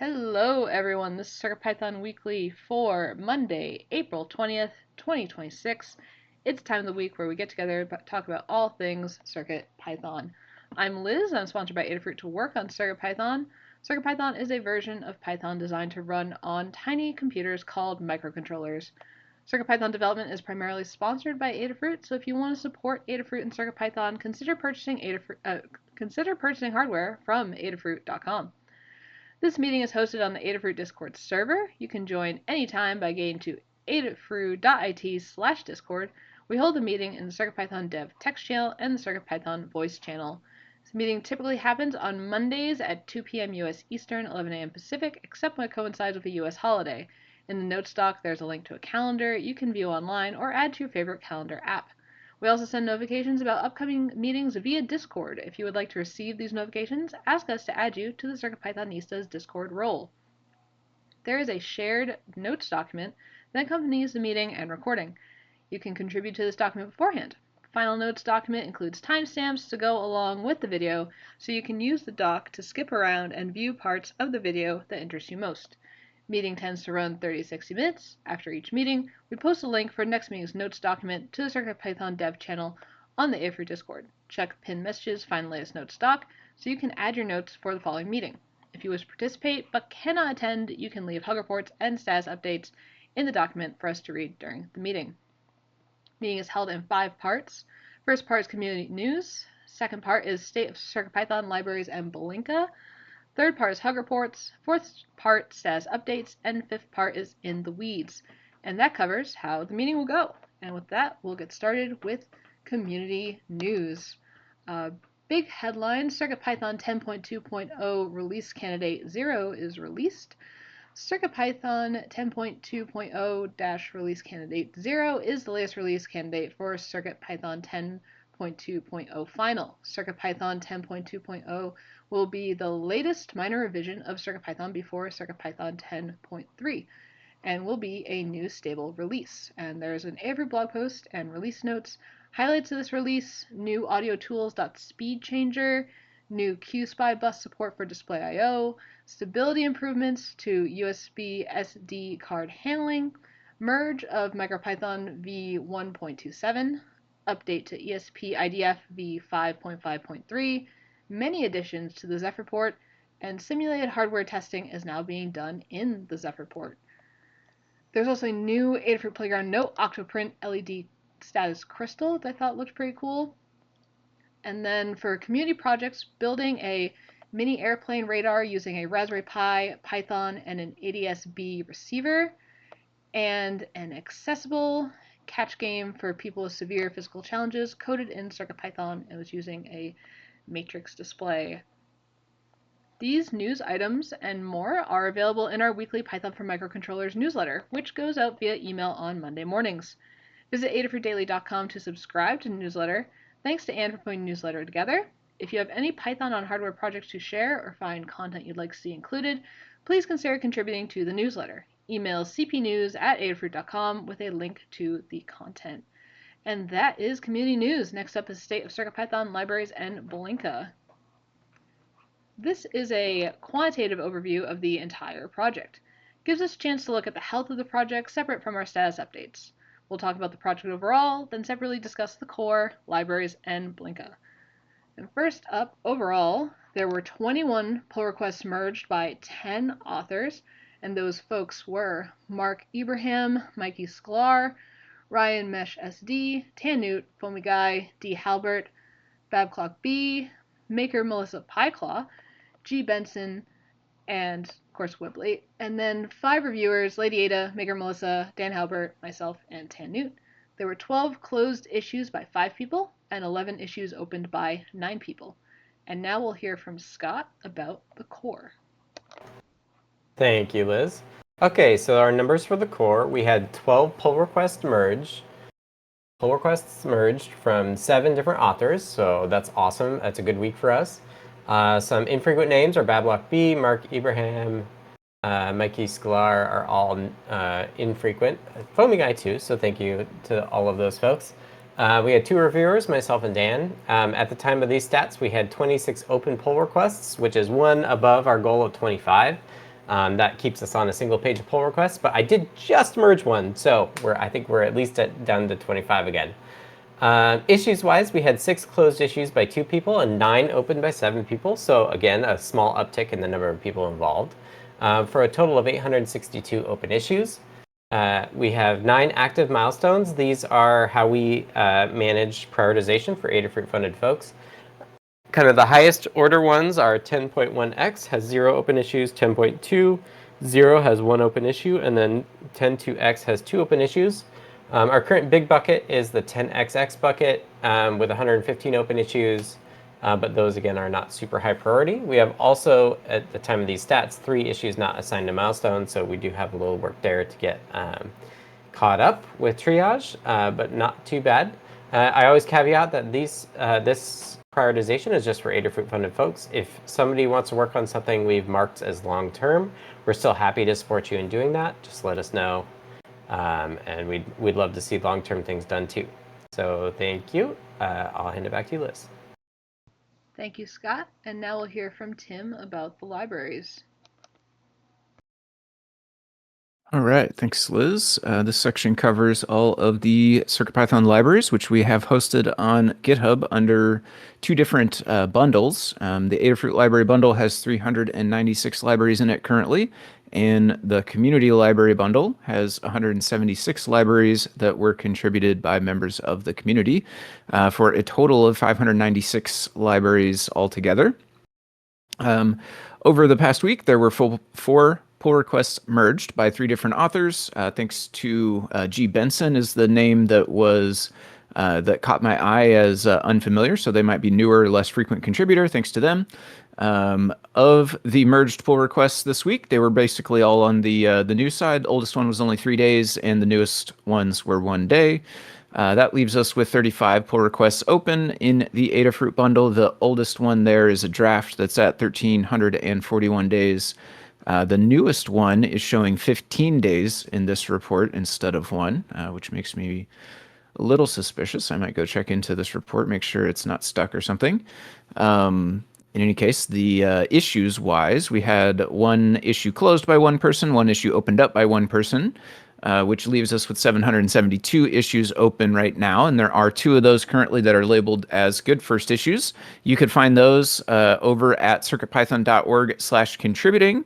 Hello everyone, this is CircuitPython Weekly for Monday, April 20th, 2026. It's time of the week where we get together to talk about all things CircuitPython. I'm Liz, I'm sponsored by Adafruit to work on CircuitPython. CircuitPython is a version of Python designed to run on tiny computers called microcontrollers. CircuitPython development is primarily sponsored by Adafruit, so if you want to support Adafruit and CircuitPython, consider purchasing hardware from adafruit.com. This meeting is hosted on the Adafruit Discord server. You can join anytime by going to adafruit.it/discord. We hold the meeting in the CircuitPython dev text channel and the CircuitPython voice channel. This meeting typically happens on Mondays at 2 p.m. U.S. Eastern, 11 a.m. Pacific, except when it coincides with a U.S. holiday. In the notes doc, there's a link to a calendar you can view online or add to your favorite calendar app. We also send notifications about upcoming meetings via Discord. If you would like to receive these notifications, ask us to add you to the CircuitPythonistas Discord role. There is a shared notes document that accompanies the meeting and recording. You can contribute to this document beforehand. The final notes document includes timestamps to go along with the video, so you can use the doc to skip around and view parts of the video that interest you most. Meeting tends to run 30 to 60 minutes. After each meeting, we post a link for next meeting's notes document to the CircuitPython dev channel on the Adafruit Discord. Check pinned messages, find the latest notes doc, so you can add your notes for the following meeting. If you wish to participate but cannot attend, you can leave hug reports and status updates in the document for us to read during the meeting. The meeting is held in 5 parts. First part is community news. Second part is state of CircuitPython libraries and Blinka. Third part is hug reports, fourth part status updates, and fifth part is in the weeds. And that covers how the meeting will go. And with that, we'll get started with community news. Big headline, CircuitPython 10.2.0 release candidate 0 is released. CircuitPython 10.2.0-release candidate 0 is the latest release candidate for CircuitPython 10.2.0 final. CircuitPython 10.2.0 will be the latest minor revision of CircuitPython before CircuitPython 10.3 and will be a new stable release. And there's an Adafruit blog post and release notes. Highlights of this release: new audio tools.speed changer, new QSPI bus support for display I/O, stability improvements to USB SD card handling, merge of MicroPython v1.27, update to ESP IDF v5.5.3, many additions to the Zephyr port, and simulated hardware testing is now being done in the Zephyr port. There's also a new Adafruit Playground Note Octoprint LED status crystal that I thought looked pretty cool. And then for community projects, building a mini airplane radar using a Raspberry Pi, Python, and an ADS-B receiver, and an accessible catch game for people with severe physical challenges coded in CircuitPython and was using a matrix display. These news items and more are available in our weekly Python for Microcontrollers newsletter, which goes out via email on Monday mornings. Visit adafruitdaily.com to subscribe to the newsletter. Thanks to Anne for putting the newsletter together. If you have any Python on hardware projects to share or find content you'd like to see included, please consider contributing to the newsletter. Email cpnews@adafruit.com with a link to the content. And that is community news. Next up is state of CircuitPython libraries and Blinka. This is a quantitative overview of the entire project. It gives us a chance to look at the health of the project separate from our status updates. We'll talk about the project overall, then separately discuss the core, libraries, and Blinka. And first up, overall, there were 21 pull requests merged by 10 authors, and those folks were Mark Ibrahim, Mikey Sklar, Ryan Mesh SD, Tanute, Foamy Guy, D. Halbert, Babclock B, Maker Melissa Pieclaw, G. Benson, and of course Wibbly. And then 5 reviewers: Lady Ada, Maker Melissa, Dan Halbert, myself, and Tanute. There were 12 closed issues by 5 people and 11 issues opened by 9 people. And now we'll hear from Scott about the core. Thank you, Liz. Okay, so our numbers for the core, we had 12 pull requests merged. Pull requests merged from 7 different authors, so that's awesome. That's a good week for us. Some infrequent names are Bablock B, Mark Ibrahim, Mikey Sklar are all infrequent. Foamy Guy too, so thank you to all of those folks. We had 2 reviewers, myself and Dan. At the time of these stats, we had 26 open pull requests, which is 1 above our goal of 25. That keeps us on a single page of pull requests, but I did just merge one, so I think we're at least down to 25 again. Issues-wise, we had 6 closed issues by 2 people and 9 opened by 7 people. So again, a small uptick in the number of people involved. For a total of 862 open issues. We have 9 active milestones. These are how we manage prioritization for Adafruit-funded folks. Kind of the highest order ones are 10.1x has 0 open issues, 10.2, 0 has 1 open issue, and then 10.2x has 2 open issues. Our current big bucket is the 10xx bucket with 115 open issues, but those again are not super high priority. We have also, at the time of these stats, 3 issues not assigned to milestones, so we do have a little work there to get caught up with triage, but not too bad. I always caveat that this prioritization is just for Adafruit funded folks. If somebody wants to work on something we've marked as long term, we're still happy to support you in doing that. Just let us know. And we'd love to see long-term things done too. So thank you. I'll hand it back to you, Liz. Thank you, Scott. And now we'll hear from Tim about the libraries. All right, thanks, Liz. This section covers all of the CircuitPython libraries, which we have hosted on GitHub under 2 different bundles. The Adafruit library bundle has 396 libraries in it currently, and the community library bundle has 176 libraries that were contributed by members of the community for a total of 596 libraries altogether. Over the past week, there were 4 pull requests merged by 3 different authors. Thanks to G. Benson is the name that was that caught my eye as unfamiliar, so they might be newer, less frequent contributor. Thanks to them. Of the merged pull requests this week, they were basically all on the new side. The oldest one was only 3 days, and the newest ones were 1 day. That leaves us with 35 pull requests open in the Adafruit bundle. The oldest one there is a draft that's at 1,341 days. The newest one is showing 15 days in this report instead of 1, which makes me a little suspicious. I might go check into this report, make sure it's not stuck or something. In any case, the issues-wise, we had 1 issue closed by 1 person, 1 issue opened up by 1 person, which leaves us with 772 issues open right now, and there are 2 of those currently that are labeled as good first issues. You could find those over at circuitpython.org/contributing,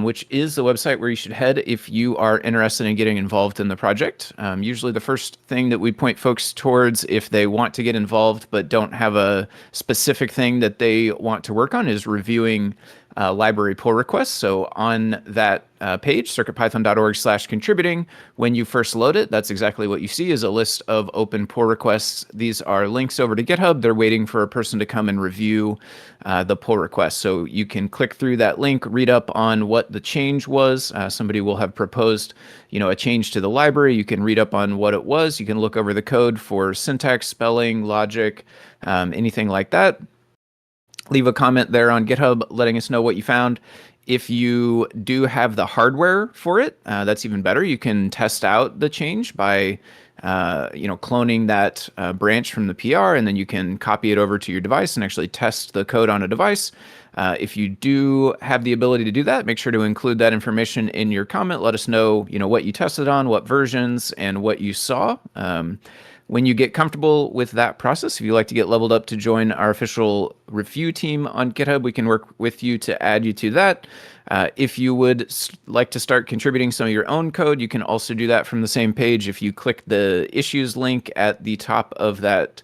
which is the website where you should head if you are interested in getting involved in the project. Usually the first thing that we point folks towards if they want to get involved but don't have a specific thing that they want to work on is reviewing library pull requests. So on that page, circuitpython.org/contributing, when you first load it, that's exactly what you see is a list of open pull requests. These are links over to GitHub. They're waiting for a person to come and review the pull request. So you can click through that link, read up on what the change was. Somebody will have proposed, a change to the library. You can read up on what it was. You can look over the code for syntax, spelling, logic, anything like that. Leave a comment there on GitHub letting us know what you found. If you do have the hardware for it, that's even better. You can test out the change by cloning that branch from the PR, and then you can copy it over to your device and actually test the code on a device. If you do have the ability to do that, make sure to include that information in your comment. Let us know, what you tested on, what versions, and what you saw. When you get comfortable with that process, if you'd like to get leveled up to join our official review team on GitHub, we can work with you to add you to that. If you would like to start contributing some of your own code, you can also do that from the same page. If you click the issues link at the top of that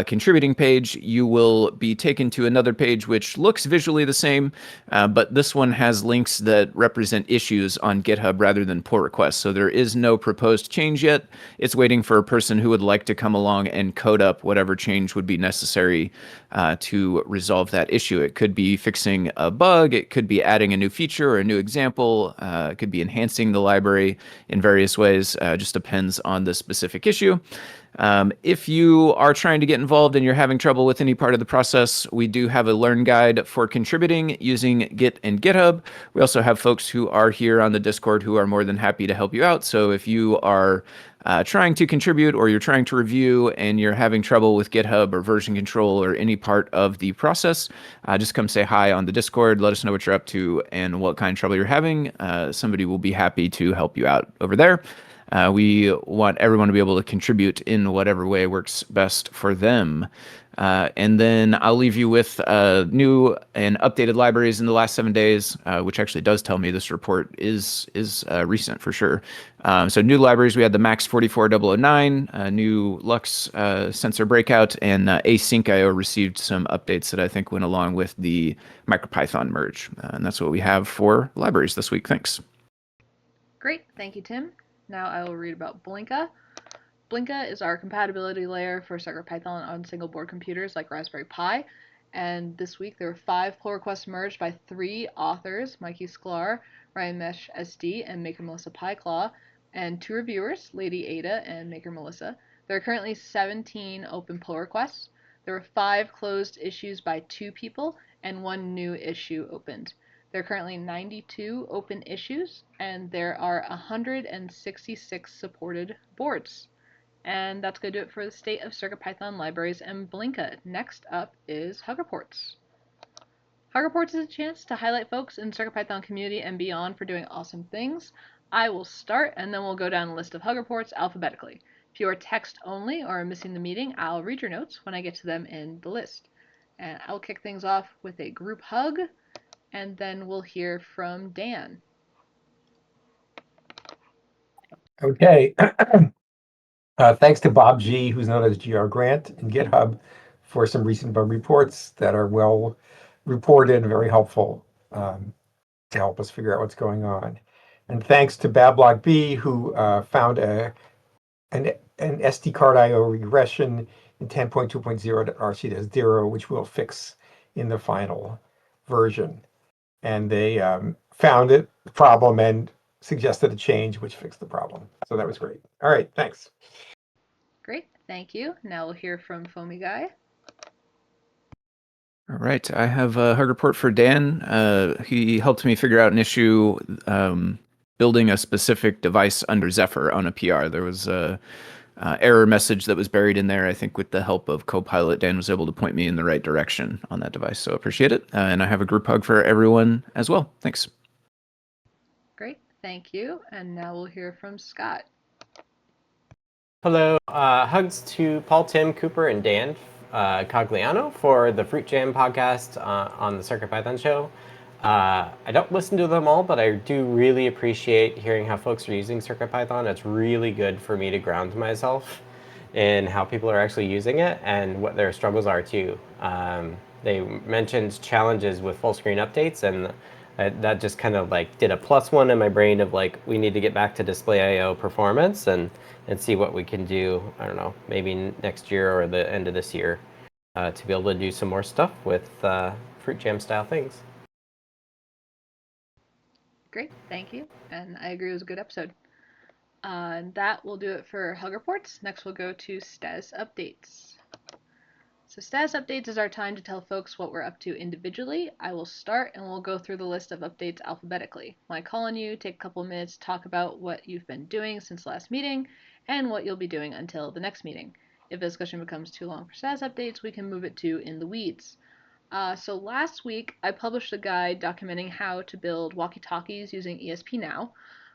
contributing page, you will be taken to another page which looks visually the same, but this one has links that represent issues on GitHub rather than pull requests. So there is no proposed change yet. It's waiting for a person who would like to come along and code up whatever change would be necessary to resolve that issue. It could be fixing a bug, it could be adding a new feature or a new example, it could be enhancing the library in various ways, just depends on the specific issue. If you are trying to get involved and you're having trouble with any part of the process, we do have a learn guide for contributing using Git and GitHub. We also have folks who are here on the Discord who are more than happy to help you out. So if you are trying to contribute or you're trying to review and you're having trouble with GitHub or version control or any part of the process, just come say hi on the Discord. Let us know what you're up to and what kind of trouble you're having. Somebody will be happy to help you out over there. We want everyone to be able to contribute in whatever way works best for them. And then I'll leave you with new and updated libraries in the last 7 days, which actually does tell me this report is recent for sure. So new libraries, we had the Max 44009, new Lux sensor breakout, and Async.io received some updates that I think went along with the MicroPython merge. And that's what we have for libraries this week. Thanks. Great, thank you, Tim. Now I will read about Blinka. Blinka is our compatibility layer for CircuitPython on single board computers like Raspberry Pi. And this week there were 5 pull requests merged by 3 authors, Mikey Sklar, Ryan Mesh SD, and Maker Melissa Pyclaw, and 2 reviewers, Lady Ada and Maker Melissa. There are currently 17 open pull requests. There were 5 closed issues by 2 people and 1 new issue opened. There are currently 92 open issues, and there are 166 supported boards. And that's going to do it for the state of CircuitPython libraries and Blinka. Next up is Hug Reports. Hug Reports is a chance to highlight folks in CircuitPython community and beyond for doing awesome things. I will start, and then we'll go down a list of Hug Reports alphabetically. If you are text only or are missing the meeting, I'll read your notes when I get to them in the list. And I'll kick things off with a group hug, and then we'll hear from Dan. Okay. Thanks to Bob G, who's known as GR Grant in GitHub, for some recent bug reports that are well reported and very helpful to help us figure out what's going on. And thanks to Bablog B, who found an SD card IO regression in 10.2.0.rc-0, which we'll fix in the final version. And they found the problem and suggested a change, which fixed the problem. So that was great. All right, thanks. Great, thank you. Now we'll hear from Foamy Guy. All right, I have a hug report for Dan. He helped me figure out an issue building a specific device under Zephyr on a PR. There was a error message that was buried in there. I think with the help of Copilot, Dan was able to point me in the right direction on that device, so appreciate it. And I have a group hug for everyone as well. Thanks. Great, thank you. And now we'll hear from Scott. Hello. Hugs to Paul, Tim, Cooper, and Dan Cogliano for the Fruit Jam podcast on the CircuitPython show. I don't listen to them all, but I do really appreciate hearing how folks are using CircuitPython. It's really good for me to ground myself in how people are actually using it and what their struggles are too. They mentioned challenges with full screen updates, and that just kind of like did a +1 in my brain of like, we need to get back to display IO performance and see what we can do, I don't know, maybe next year or the end of this year to be able to do some more stuff with Fruit Jam style things. Great, thank you. And I agree, it was a good episode. And that will do it for Hug Reports. Next we'll go to status updates. So status updates is our time to tell folks what we're up to individually. I will start and we'll go through the list of updates alphabetically. When I call on you, take a couple minutes to talk about what you've been doing since last meeting and what you'll be doing until the next meeting. If the discussion becomes too long for status updates, we can move it to in the weeds. So last week, I published a guide documenting how to build walkie-talkies using ESP-NOW.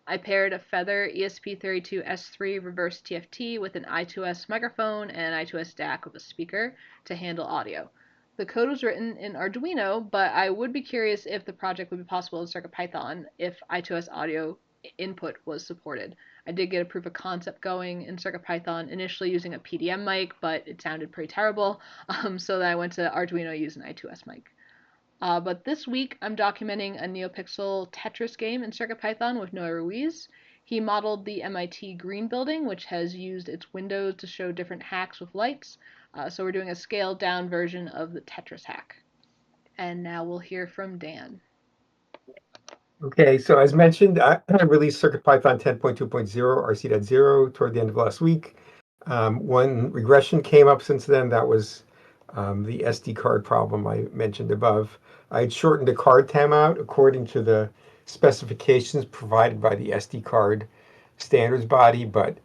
I paired a Feather ESP32S3 reverse TFT with an I2S microphone and an I2S DAC with a speaker to handle audio. The code was written in Arduino, but I would be curious if the project would be possible in CircuitPython if I2S audio input was supported. I did get a proof of concept going in CircuitPython, initially using a PDM mic, but it sounded pretty terrible, so then I went to Arduino using an I2S mic. But this week, I'm documenting a NeoPixel Tetris game in CircuitPython with Noah Ruiz. He modeled the MIT Green Building, which has used its windows to show different hacks with lights. So we're doing a scaled down version of the Tetris hack. And now we'll hear from Dan. Okay, so as mentioned, I released CircuitPython 10.2.0 RC.0 toward the end of last week. One regression came up since then. That was the SD card problem I mentioned above. I had shortened the card timeout according to the specifications provided by the SD card standards body, but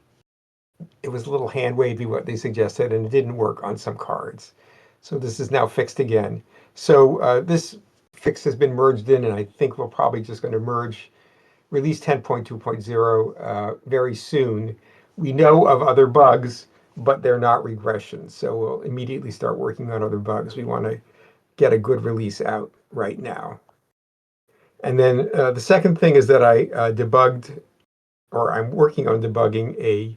it was a little hand wavy what they suggested, and it didn't work on some cards. So this is now fixed again. So this fix has been merged in, and I think we're probably just going to merge release 10.2.0 very soon. We know of other bugs, but they're not regressions. So we'll immediately start working on other bugs. We want to get a good release out right now. And then the second thing is that I debugged, or I'm working on debugging a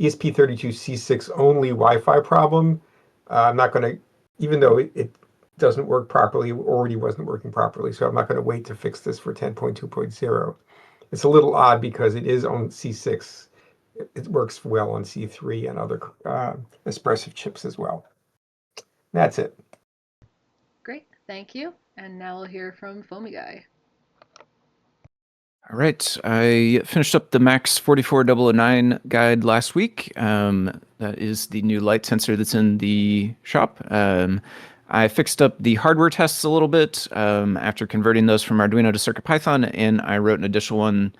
ESP32C6 only Wi-Fi problem. I'm not going to, even though it doesn't work properly, already wasn't working properly, so I'm not going to wait to fix this for 10.2.0. It's a little odd because it is on C6. It works well on C3 and other espressive chips as well. That's it. Great, thank you. And now we'll hear from Foamy Guy. All right, I finished up the Max 44009 guide last week. That is the new light sensor that's in the shop. I fixed up the hardware tests a little bit after converting those from Arduino to CircuitPython, and I wrote an additional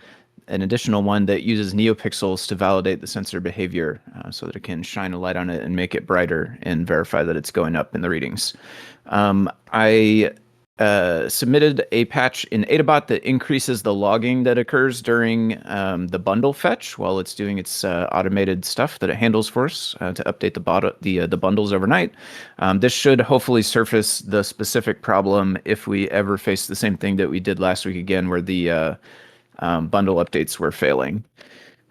one that uses NeoPixels to validate the sensor behavior so that it can shine a light on it and make it brighter and verify that it's going up in the readings. I submitted a patch in Adabot that increases the logging that occurs during the bundle fetch while it's doing its automated stuff that it handles for us to update the bundles overnight. This should hopefully surface the specific problem if we ever face the same thing that we did last week again, where the bundle updates were failing.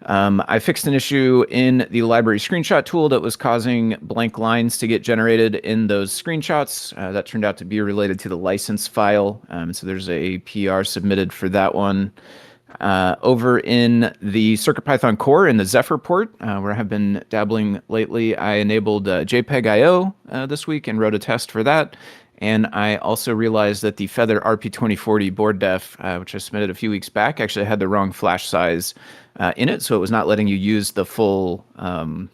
I fixed an issue in the library screenshot tool that was causing blank lines to get generated in those screenshots. That turned out to be related to the license file. So there's a PR submitted for that one. Over in the CircuitPython core in the Zephyr port, where I have been dabbling lately, I enabled JPEG I/O this week and wrote a test for that. And I also realized that the Feather RP2040 board def, which I submitted a few weeks back, actually had the wrong flash size in it, so it was not letting you use the full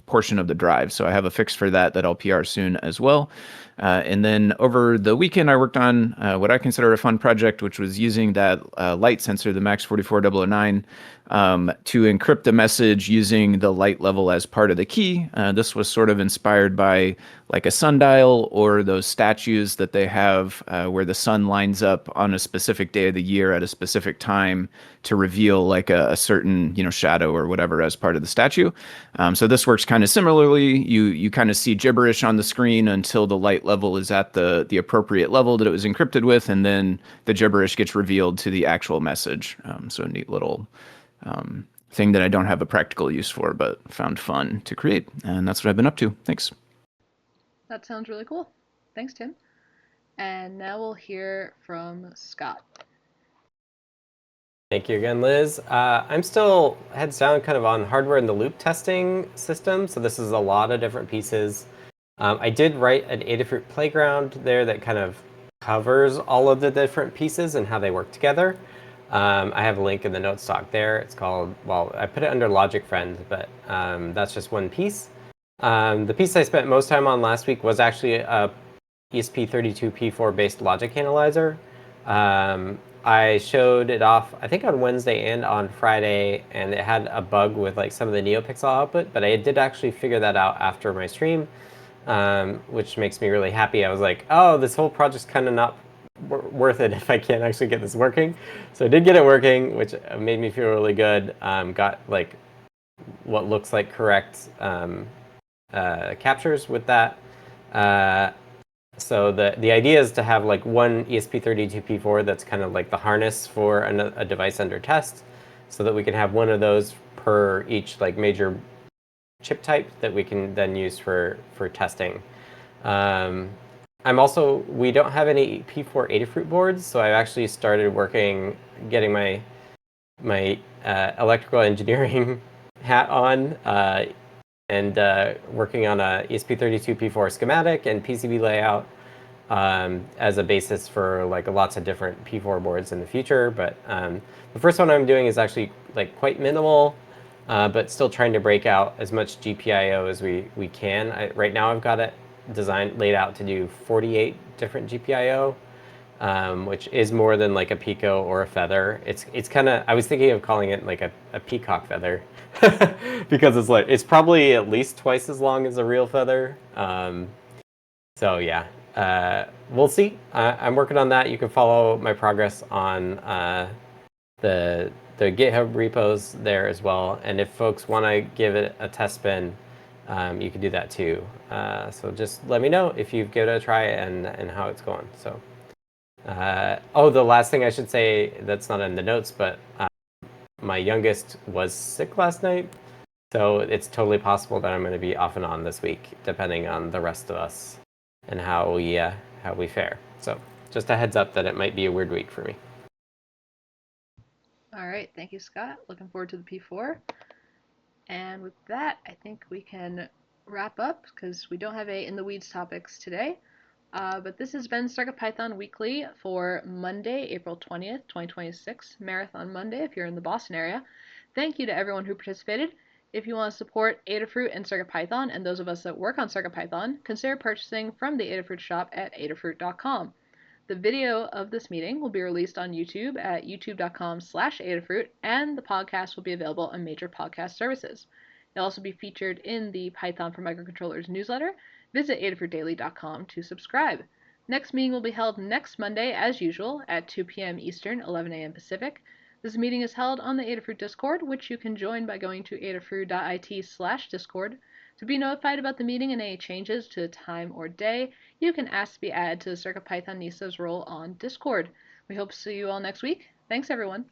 portion of the drive. So I have a fix for that I'll PR soon as well. And then over the weekend, I worked on what I consider a fun project, which was using that light sensor, the Max 44009, to encrypt the message using the light level as part of the key. This was sort of inspired by like a sundial or those statues that they have where the sun lines up on a specific day of the year at a specific time to reveal like a certain shadow or whatever as part of the statue. So this works kind of similarly. You kind of see gibberish on the screen until the light level is at the appropriate level that it was encrypted with, and then the gibberish gets revealed to the actual message. So a neat little thing that I don't have a practical use for, but found fun to create. And that's what I've been up to. Thanks. That sounds really cool. Thanks, Tim. And now we'll hear from Scott. Thank you again, Liz. I'm still heads down kind of on hardware in the loop testing system. So this is a lot of different pieces. I did write an Adafruit playground there that kind of covers all of the different pieces and how they work together. I have a link in the notes doc there. It's called, well, I put it under Logic Friend, but that's just one piece. The piece I spent most time on last week was actually a ESP32P4 based logic analyzer. I showed it off, I think on Wednesday and on Friday, and it had a bug with like some of the NeoPixel output, but I did actually figure that out after my stream, which makes me really happy. I was like, oh, this whole project's kind of not worth it if I can't actually get this working. So I did get it working, which made me feel really good. Got like what looks like correct captures with that. So the idea is to have like one ESP32P4 that's kind of like the harness for a device under test, so that we can have one of those per each like major chip type that we can then use for testing. We don't have any P4 Adafruit boards, so I've actually started getting my electrical engineering hat on and working on a ESP32P4 schematic and PCB layout as a basis for like lots of different P4 boards in the future. But the first one I'm doing is actually like quite minimal, but still trying to break out as much GPIO as we can. Right now I've got it laid out to do 48 different GPIO. which is more than like a pico or a feather. It's kind of, I was thinking of calling it like a peacock feather because it's probably at least twice as long as a real feather. So yeah, we'll see. I'm working on that. You can follow my progress on the GitHub repos there as well. And if folks want to give it a test spin, you can do that too. So just let me know if you give it a try and how it's going. So, the last thing I should say that's not in the notes, but my youngest was sick last night. So it's totally possible that I'm going to be off and on this week, depending on the rest of us and how we fare. So just a heads up that it might be a weird week for me. All right, thank you, Scott. Looking forward to the P4. And with that, I think we can wrap up because we don't have a In the Weeds topics today. But this has been CircuitPython Weekly for Monday, April 20th, 2026, Marathon Monday if you're in the Boston area. Thank you to everyone who participated. If you want to support Adafruit and CircuitPython and those of us that work on CircuitPython, consider purchasing from the Adafruit shop at adafruit.com. The video of this meeting will be released on YouTube at youtube.com/Adafruit, and the podcast will be available on major podcast services. It'll also be featured in the Python for Microcontrollers newsletter. Visit adafruitdaily.com to subscribe. Next meeting will be held next Monday, as usual, at 2 p.m. Eastern, 11 a.m. Pacific. This meeting is held on the Adafruit Discord, which you can join by going to adafruit.it/discord. To be notified about the meeting and any changes to the time or day, you can ask to be added to the CircuitPython Nisa's role on Discord. We hope to see you all next week. Thanks, everyone.